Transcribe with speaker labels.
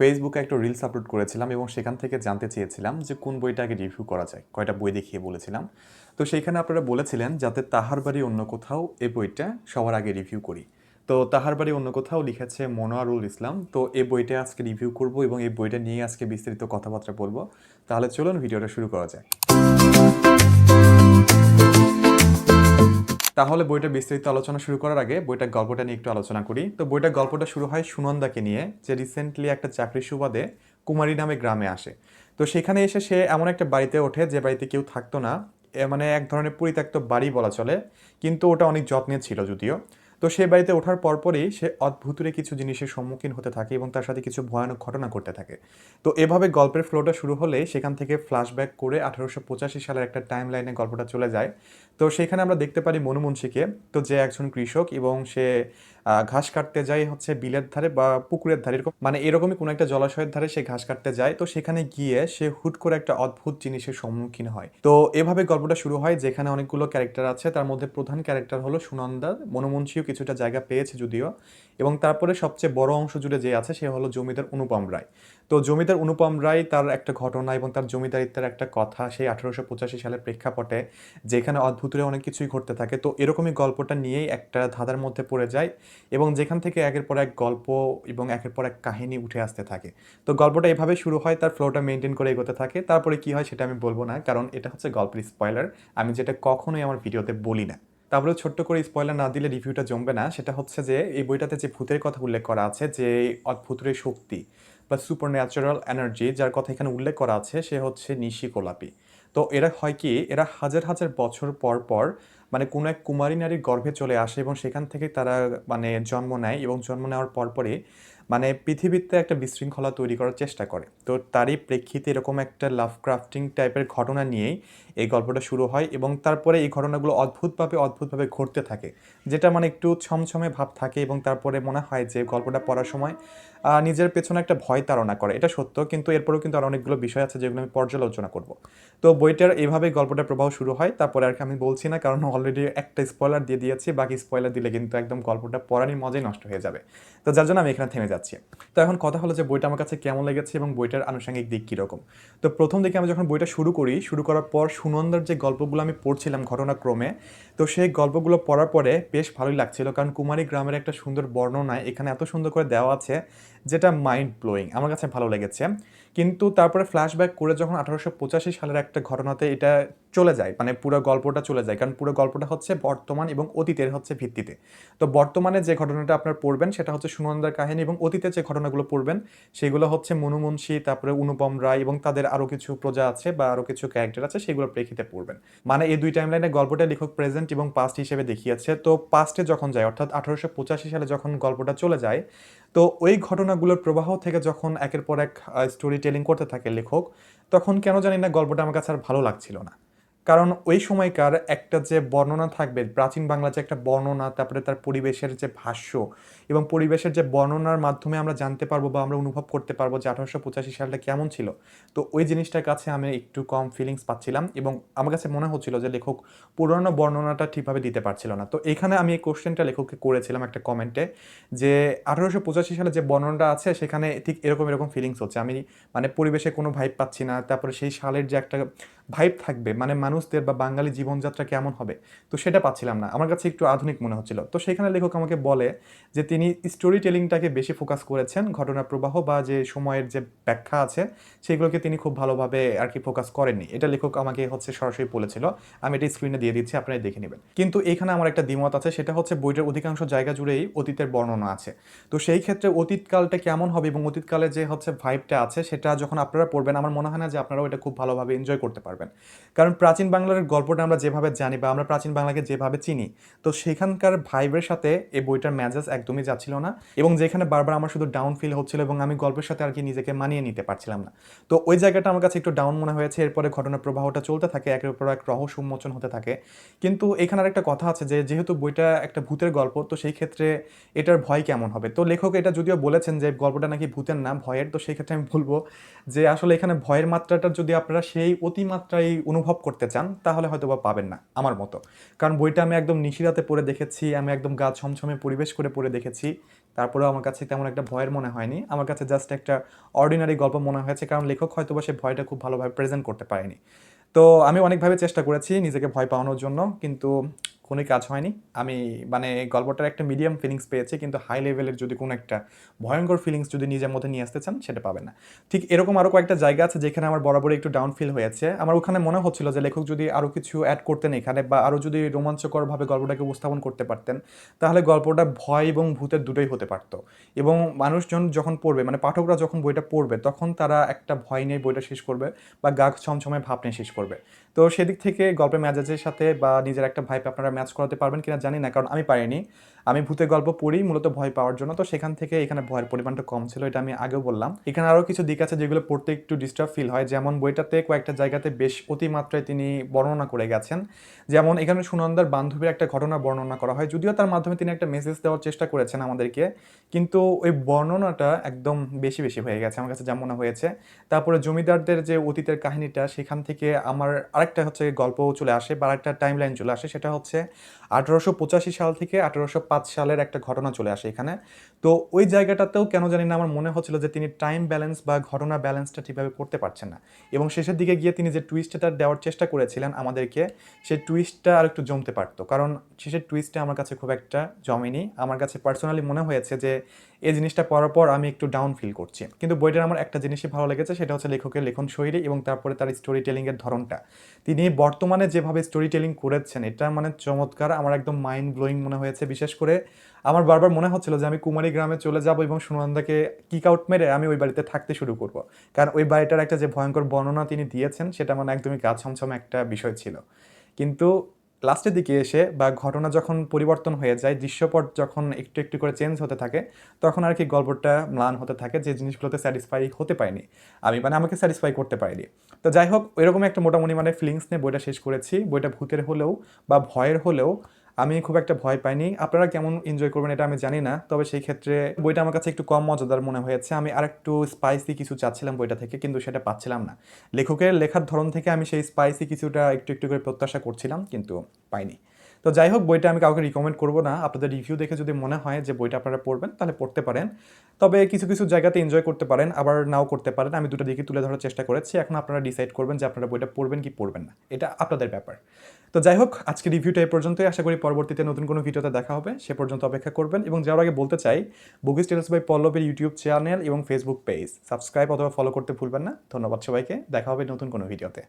Speaker 1: ফেসবুকে একটা reels upload করেছিলাম এবং সেখান থেকে জানতে চেয়েছিলাম যে কোন বইটা আগে রিভিউ করা যায়, কয়টা বই দেখিয়ে বলেছিলাম। তো সেইখানে আপনারা বলেছিলেন যাতে তাহার বাড়ি অন্য কোথাও এই বইটা সবার আগে রিভিউ করি। তো তাহার বাড়ি অন্য কোথাও লিখেছে মনোয়ারুল ইসলাম। তো এই বইটা আজকে রিভিউ করব এবং এই বইটা নিয়ে আজকে বিস্তারিত কথাবার্তা বলবো। তাহলে চলুন ভিডিওটা শুরু করা যায়। তাহলে বইটা বিস্তারিত আলোচনা শুরু করার আগে বইটার গল্পটা নিয়ে একটু আলোচনা করি। তো বইটার গল্পটা শুরু হয় সুনন্দাকে নিয়ে, যে রিসেন্টলি একটা চাকরির সুবাদে কুমারী নামে গ্রামে আসে। তো সেখানে এসে সে এমন একটা বাড়িতে ওঠে যে বাড়িতে কেউ থাকতো না। মানে এক ধরনের পরিত্যক্ত বাড়ি বলা চলে, কিন্তু ওটা অনেক যত্নের ছিল যদিও। তো সেই বাড়িতে ওঠার পরপরই সে অদ্ভুতুরে কিছু জিনিসের সম্মুখীন হতে থাকে এবং তার সাথে কিছু ভয়ানক ঘটনা ঘটতে থাকে। তো এভাবে গল্পের ফ্লোটা শুরু হলে সেখান থেকে ফ্ল্যাশব্যাক করে 1885 সালের একটা টাইম লাইনে গল্পটা চলে যায়। তো সেখানে আমরা দেখতে পারি মনু মুন্সিকে, তো যে একজন কৃষক এবং সে ঘাস কাটতে যায় হচ্ছে বিলের ধারে বা পুকুরের ধারে, এরকম মানে এরকমই কোনো একটা জলাশয়ের ধারে সে ঘাস কাটতে যায়। তো সেখানে গিয়ে সে হুট করে একটা অদ্ভুত জিনিসের সম্মুখীন হয়। তো এভাবে গল্পটা শুরু হয়, যেখানে অনেকগুলো ক্যারেক্টার আছে, তার মধ্যে প্রধান ক্যারেক্টার হলো সুনন্দা। মনুমুন্সিও কিছুটা জায়গা পেয়েছে যদিও। এবং তারপরে সবচেয়ে বড় অংশ জুড়ে যে আছে সে হলো জমিদার অনুপম রায়। তো জমিদার অনুপম রায় তার একটা ঘটনা এবং তার জমিদারিত্বের একটা কথা সেই 1885 সালের প্রেক্ষাপটে, যেখানে অদ্ভুতরে অনেক কিছুই ঘটতে থাকে। তো এরকমই গল্পটা নিয়েই একটা ধাঁধার মধ্যে পড়ে যায় এবং যেখান থেকে একের পর এক গল্প এবং একের পর এক কাহিনী উঠে আসতে থাকে। তো গল্পটা এভাবে শুরু হয়, তার ফ্লোটা মেনটেন করে এগোতে থাকে। তারপরে কি হয় সেটা আমি বলবো না, কারণ এটা হচ্ছে গল্পের স্পয়লার, আমি যেটা কখনোই আমার ভিডিওতে বলি না। তারপরে ছোট্ট করে স্পয়লার না দিলে রিভিউটা জমবে না। সেটা হচ্ছে যে এই বইটাতে যে ভূতের কথা উল্লেখ করা আছে, যে অদ্ভুতের শক্তি বা সুপার ন্যাচারাল এনার্জি যার কথা এখানে উল্লেখ করা আছে, সে হচ্ছে নিশি কোলাপি। তো এরা হয় কি, এরা হাজার হাজার বছর পর পর মানে কোনো এক কুমারী নারীর গর্ভে চলে আসে এবং সেখান থেকে তারা মানে জন্ম নেয় এবং জন্ম নেওয়ার পরপরই মানে পৃথিবীতে একটা বিশৃঙ্খলা তৈরি করার চেষ্টা করে। তো তারই প্রেক্ষিতে এরকম একটা লাভ ক্রাফটিং টাইপের ঘটনা নিয়েই এই গল্পটা শুরু হয় এবং তারপরে এই ঘটনাগুলো অদ্ভুতভাবে ঘটতে থাকে, যেটা মানে একটু ছমছমে ভাব থাকে এবং তারপরে মনে হয় যে গল্পটা পড়ার সময় নিজের পেছনে একটা ভয় তাড়না করে। এটা সত্য, কিন্তু এরপরেও কিন্তু আর অনেকগুলো বিষয় আছে যেগুলো আমি পর্যালোচনা করব। তো বইটার এইভাবেই গল্পটার প্রবাহ শুরু হয়। তারপরে আর কি আমি বলছি না, কারণ অলরেডি একটা স্পয়লার দিয়ে দিয়েছি, বাকি স্পয়লার দিলে কিন্তু একদম গল্পটা পড়ারই মজাই নষ্ট হয়ে যাবে। তো যার জন্য আমি এখানে থেমে যাচ্ছি। তো এখন কথা হলো যে বইটা আমার কাছে কেমন লেগেছে এবং বইটার আনুষঙ্গিক দিক কীরকম। তো প্রথম দিকে আমি যখন বইটা শুরু করার পর সুনন্দার যে গল্পগুলো আমি পড়ছিলাম ঘটনাক্রমে, তো সেই গল্পগুলো পড়ার পরে বেশ ভালোই লাগছিল, কারণ কুমারী গ্রামের একটা সুন্দর বর্ণনা এখানে এত সুন্দর করে দেওয়া আছে, যেটা মাইন্ড ব্লোয়িং, আমার কাছে ভালো লেগেছে। কিন্তু তারপরে ফ্ল্যাশব্যাক করে যখন 1885 সালের একটা ঘটনাতে এটা চলে যায়, মানে পুরো গল্পটা চলে যায়, কারণ পুরো গল্পটা হচ্ছে বর্তমান এবং অতীতের হচ্ছে ভিত্তিতে। তো বর্তমানে যে ঘটনাটা আপনার পড়বেন সেটা হচ্ছে সুনন্দার কাহিনী, এবং অতীতে যে ঘটনাগুলো পড়বেন সেগুলো হচ্ছে মনু মুন্সি, তারপরে অনুপম রায় এবং তাদের আরও কিছু প্রজা আছে বা আরও কিছু ক্যারেক্টার আছে, সেগুলোর প্রেক্ষিতে পড়বেন। মানে এই দুই টাইমলাইনে গল্পটা লেখক প্রেজেন্ট এবং পাস্ট হিসেবে দেখিয়েছে। তো পাস্টে যখন যায়, অর্থাৎ 1885 সালে যখন গল্পটা চলে যায়, তো ওই ঘটনাগুলোর প্রবাহ থেকে যখন একের পর এক স্টোরি টেলিং করতে থাকে লেখক, তখন কেন জানি না গল্পটা আমার কাছে আর ভালো লাগছিল না। কারণ ওই সময়কার একটা যে বর্ণনা থাকবে, প্রাচীন বাংলা যে একটা বর্ণনা, তারপরে তার পরিবেশের যে ভাষ্য এবং পরিবেশের যে বর্ণনার মাধ্যমে আমরা জানতে পারবো বা আমরা অনুভব করতে পারবো যে 1885 সালটা কেমন ছিল। তো ওই জিনিসটার কাছে আমি একটু কম ফিলিংস পাচ্ছিলাম এবং আমার কাছে মনে হচ্ছিল যে লেখক পুরনো বর্ণনাটা ঠিকভাবে দিতে পারছিল না। তো এখানে আমি এই কোশ্চেনটা লেখককে করেছিলাম একটা কমেন্টে, যে 1885 সালে যে বর্ণনাটা আছে সেখানে ঠিক এরকম এরকম ফিলিংস হচ্ছে, আমি মানে পরিবেশে কোনো ভাইব পাচ্ছি না। তারপরে সেই সালের যে একটা ভাইব থাকবে, মানে মানুষদের বা বাঙালি জীবনযাত্রা কেমন হবে, তো সেটা পাচ্ছিলাম না, আমার কাছে একটু আধুনিক মনে হচ্ছিল। তো সেখানে লেখক আমাকে বলে যে তিনি স্টোরি টেলিংটাকে বেশি ফোকাস করেছেন, ঘটনা প্রবাহ বা যে সময়ের যে ব্যাখ্যা আছে সেগুলোকে তিনি খুব ভালোভাবে আর কি ফোকাস করেননি। এটা লেখক আমাকে হচ্ছে সরাসরি বলেছিল, আমি এটা স্ক্রিনে দিয়ে দিচ্ছি, আপনারা দেখে নেবেন। কিন্তু এখানে আমার একটা দ্বিমত আছে, সেটা হচ্ছে বইটার অধিকাংশ জায়গা জুড়েই অতীতের বর্ণনা আছে। তো সেই ক্ষেত্রে অতীতকালটা কেমন হবে এবং অতীতকালে যে হচ্ছে ভাইবটা আছে সেটা যখন আপনারা পড়বেন, আমার মনে হয় না যে আপনারাও এটা খুব ভালোভাবে এনজয় করতে পারবেন। কারণ প্রাচীন বাংলার গল্পটা আমরা যেভাবে জানি বা আমরা প্রাচীন বাংলাকে যেভাবে চিনি, তো সেখানকার ভাইবের সাথে এই বইটার ম্যাজেস একদমই যাচ্ছিল না, এবং যেখানে বারবার আমার শুধু ডাউন ফিল হচ্ছিল এবং আমি গল্পের সাথে আর কি নিজেকে মানিয়ে নিতে পারছিলাম না। তো ওই জায়গাটা আমার কাছে একটু ডাউন মনে হয়েছে। এরপরে ঘটনার প্রবাহটা চলতে থাকে, একের পর এক রহস্য উন্মোচন হতে থাকে। কিন্তু এখানে আর একটা কথা আছে যে যেহেতু বইটা একটা ভূতের গল্প, তো সেই ক্ষেত্রে এটার ভয় কেমন হবে। তো লেখক এটা যদিও বলেছেন যে গল্পটা নাকি ভূতের না, ভয়ের। তো সেই ক্ষেত্রে আমি বলবো যে আসলে এখানে ভয়ের মাত্রাটা যদি আপনারা সেই অতিমাত্রায় অনুভব করতে চান তাহলে হয়তো বা পাবেন না আমার মতো। কারণ বইটা আমি একদম নিশিরাতে পড়ে দেখেছি, আমি একদম গা ছমছমে পরিবেশ করে পড়ে দেখেছি, তারপরেও আমার কাছে তেমন একটা ভয়ের মনে হয়নি। আমার কাছে জাস্ট একটা অর্ডিনারি গল্প মনে হয়েছে, কারণ লেখক হয়তো বা সে ভয়টা খুব ভালোভাবে প্রেজেন্ট করতে পারেনি। তো আমি অনেকভাবে চেষ্টা করেছি নিজেকে ভয় পাওয়ানোর জন্য, কিন্তু কোনোই কাজ হয়নি। আমি মানে গল্পটার একটা মিডিয়াম ফিলিংস পেয়েছি, কিন্তু হাই লেভেলের যদি কোনো একটা ভয়ঙ্কর ফিলিংস যদি নিজের মধ্যে নিয়ে আসতে চান সেটা পাবেন না। ঠিক এরকম আরও কয়েকটা জায়গা আছে যেখানে আমার বরাবরই একটু ডাউন ফিল হয়েছে। আমার ওখানে মনে হচ্ছিল যে লেখক যদি আরও কিছু অ্যাড করতেন এখানে, বা আরও যদি রোমাঞ্চকরভাবে গল্পটাকে উপস্থাপন করতে পারতেন, তাহলে গল্পটা ভয় এবং ভূতের দুটোই হতে পারতো। এবং মানুষজন যখন পড়বে, মানে পাঠকরা যখন বইটা পড়বে, তখন তারা একটা ভয় নিয়ে বইটা শেষ করবে বা গা ছমছমে ভাব নিয়ে শেষ করবে। তো সেদিক থেকে গল্পের মেজাজের সাথে বা নিজের একটা ভাইব আপনারা ম্যাচ করাতে পারবেন কিনা জানি না, কারণ আমি পারিনি। আমি ভূতের গল্প পড়ি মূলত ভয় পাওয়ার জন্য, তো সেখান থেকে এখানে ভয়ের পরিমাণটা কম ছিল, এটা আমি আগেও বললাম। এখানে আরও কিছু দিক আছে যেগুলো পড়তে একটু ডিস্টার্ব ফিল হয়, যেমন বইটাতে কয়েকটা জায়গাতে বেশ অতিমাত্রায় তিনি বর্ণনা করে গেছেন। যেমন এখানে সুনন্দার বান্ধবীর একটা ঘটনা বর্ণনা করা হয়, যদিও তার মাধ্যমে তিনি একটা মেসেজ দেওয়ার চেষ্টা করেছেন আমাদেরকে, কিন্তু ওই বর্ণনাটা একদম বেশি বেশি হয়ে গেছে আমার কাছে যা মনে হয়েছে। তারপরে জমিদারদের যে অতীতের কাহিনীটা, সেখান থেকে আমার আরেকটা হচ্ছে গল্প চলে আসে বা আরেকটা টাইম লাইন চলে আসে, সেটা হচ্ছে 1885 সাল থেকে 1805 সালের একটা ঘটনা চলে আসে এখানে। তো ওই জায়গাটাতেও কেন জানি না আমার মনে হচ্ছিল যে তিনি টাইম ব্যালেন্স বা ঘটনা ব্যালেন্সটা ঠিকভাবে করতে পারছেন না, এবং শেষের দিকে গিয়ে তিনি যে টুইস্টটা দেওয়ার চেষ্টা করেছিলেন আমাদেরকে, সেই টুইস্টটা আর একটু জমতে পারতো, কারণ শেষের টুইস্টটা আমার কাছে খুব একটা জমেনি। আমার কাছে পার্সোনালি মনে হয়েছে যে এই জিনিসটা পড়ার পর আমি একটু ডাউন ফিল করছি। কিন্তু বইটার আমার একটা জিনিসই ভালো লেগেছে, সেটা হচ্ছে লেখকের লেখন শৈলী এবং তারপরে তার স্টোরি টেলিংয়ের ধরনটা। তিনি বর্তমানে যেভাবে স্টোরি টেলিং করেছেন, এটা মানে চমৎকার, আমার একদম মাইন্ড ব্লোয়িং মনে হয়েছে। বিশেষ করে আমার বারবার মনে হচ্ছিল যে আমি কুমারী গ্রামে চলে যাব এবং সুনন্দাকে কিক আউট মেরে আমি ওই বাড়িতে থাকতে শুরু করব, কারণ ওই বাড়িটার একটা যে ভয়ঙ্কর বর্ণনা তিনি দিয়েছেন সেটা মানে একদমই গা ছমছমে একটা বিষয় ছিল। কিন্তু লাস্টের দিকে এসে বা ঘটনা যখন পরিবর্তন হয়ে যায়, দৃশ্যপট যখন একটু একটু করে চেঞ্জ হতে থাকে, তখন আর কি গল্পটা ম্লান হতে থাকে, যে জিনিসগুলোতে স্যাটিসফাই হতে পারিনি আমি, মানে আমাকে স্যাটিসফাই করতে পারিনি। তো যাই হোক, এরকম একটা মোটামুটি মানে ফিলিংস নিয়ে বইটা শেষ করেছি। বইটা ভূতের হলেও বা ভয়ের হলেও আমি খুব একটা ভয় পাইনি। আপনারা কেমন এনজয় করবেন এটা আমি জানি না, তবে সেই ক্ষেত্রে বইটা আমার কাছে একটু কম মজাদার মনে হয়েছে। আমি আরেকটু স্পাইসি কিছু চাচ্ছিলাম বইটা থেকে, কিন্তু সেটা পাচ্ছিলাম না। লেখকের লেখার ধরন থেকে আমি সেই স্পাইসি কিছুটা একটু একটু করে প্রত্যাশা করছিলাম, কিন্তু পাইনি। তো যাই হোক, বইটা আমি কাউকে রিকমেন্ড করবো না। আপনাদের রিভিউ দেখে যদি মনে হয় যে বইটা আপনারা পড়বেন, তাহলে পড়তে পারেন। তবে কিছু কিছু জায়গাতে এনজয় করতে পারেন, আবার নাও করতে পারেন। আমি দুটো দিকে তুলে ধরার চেষ্টা করেছি, এখন আপনারা ডিসাইড করবেন যে আপনারা বইটা পড়বেন কি পড়বেন না, এটা আপনাদের ব্যাপার। তো যাই হোক, আজকে রিভিউটা এই পর্যন্তই। আশা করি পরবর্তীতে নতুন কোনো ভিডিওতে দেখা হবে, সে পর্যন্ত অপেক্ষা করবেন। এবং যাওয়ার আগে বলতে চাই, বুকিশ টেলস বাই পল্লবের ইউটিউব চ্যানেল এবং ফেসবুক পেজ সাবস্ক্রাইব অথবা ফলো করতে ভুলবেন না। ধন্যবাদ সবাইকে, দেখা হবে নতুন কোনো ভিডিওতে।